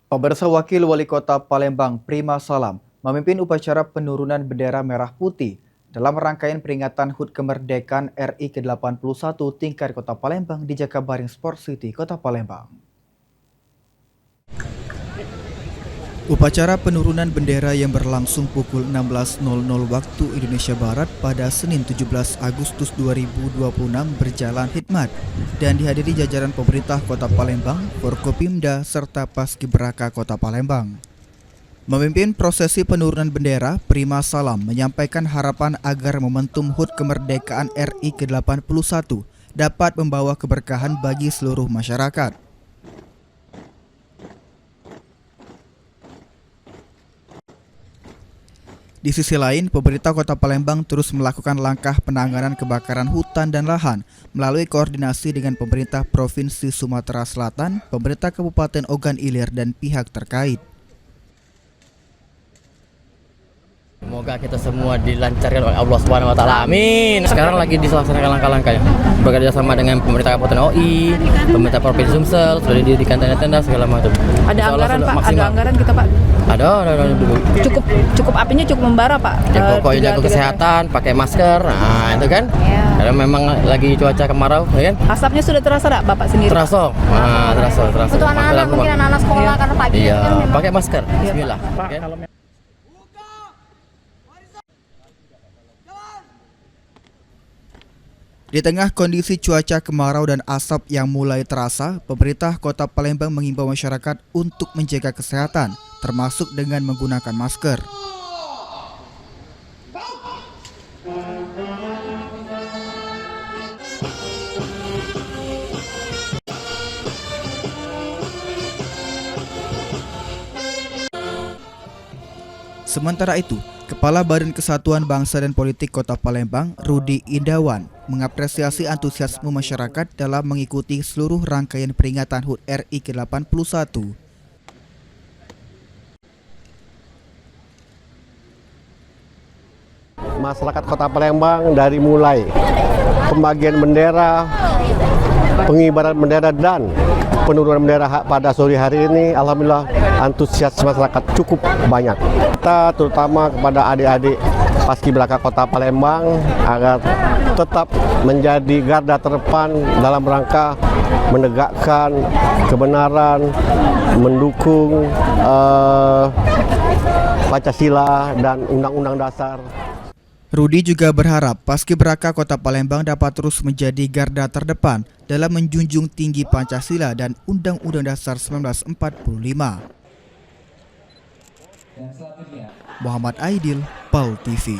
Pemirsa, Wakil Wali Kota Palembang Prima Salam memimpin upacara penurunan bendera merah putih dalam rangkaian peringatan HUT Kemerdekaan RI ke-81 tingkat Kota Palembang di Jakabaring Sport City, Kota Palembang. Upacara penurunan bendera yang berlangsung pukul 16.00 waktu Indonesia Barat pada Senin 17 Agustus 2026 berjalan hikmat dan dihadiri jajaran pemerintah Kota Palembang, Forkopimda, serta Paskibraka Kota Palembang. Memimpin prosesi penurunan bendera, Prima Salam menyampaikan harapan agar momentum HUT Kemerdekaan RI ke-81 dapat membawa keberkahan bagi seluruh masyarakat. Di sisi lain, pemerintah Kota Palembang terus melakukan langkah penanganan kebakaran hutan dan lahan melalui koordinasi dengan pemerintah Provinsi Sumatera Selatan, pemerintah Kabupaten Ogan Ilir, dan pihak terkait. Semoga kita semua dilancarkan oleh Allah Subhanahu wa taala. Amin. Sekarang lagi dilaksanakan langkah-langkahnya. Bekerja sama dengan pemerintah Kabupaten OI, pemerintah Provinsi Sumsel, sudah didirikan tenda-tenda segala macam. Ada anggaran Pak, maksimal. ada anggaran kita Pak. Ada dulu. Cukup apinya cukup membara Pak. Ya pokoknya jaga kesehatan, pakai masker. Nah, itu kan. Ya. Karena memang lagi cuaca kemarau, ya kan? Asapnya sudah terasa enggak Bapak sendiri? Terasa. Nah, terasa. Untuk anak-anak, mungkin anak-anak sekolah karena pagi Iya, kan memang pakai masker. Bismillah. Ya. Di tengah kondisi cuaca kemarau dan asap yang mulai terasa, pemerintah Kota Palembang mengimbau masyarakat untuk menjaga kesehatan, termasuk dengan menggunakan masker. Sementara itu, Kepala Badan Kesatuan Bangsa dan Politik Kota Palembang, Rudi Indawan, mengapresiasi antusiasme masyarakat dalam mengikuti seluruh rangkaian peringatan HUT RI ke-81. Masyarakat Kota Palembang dari mulai pembagian bendera, pengibaran bendera dan penurunan bendera pada sore hari ini, alhamdulillah antusias masyarakat cukup banyak. Kita terutama kepada adik-adik Paskibraka Kota Palembang agar tetap menjadi garda terdepan dalam rangka menegakkan kebenaran, mendukung Pancasila dan Undang-Undang Dasar. Rudi juga berharap Paskibraka Kota Palembang dapat terus menjadi garda terdepan dalam menjunjung tinggi Pancasila dan Undang-Undang Dasar 1945. Muhammad Aidil, PAL TV.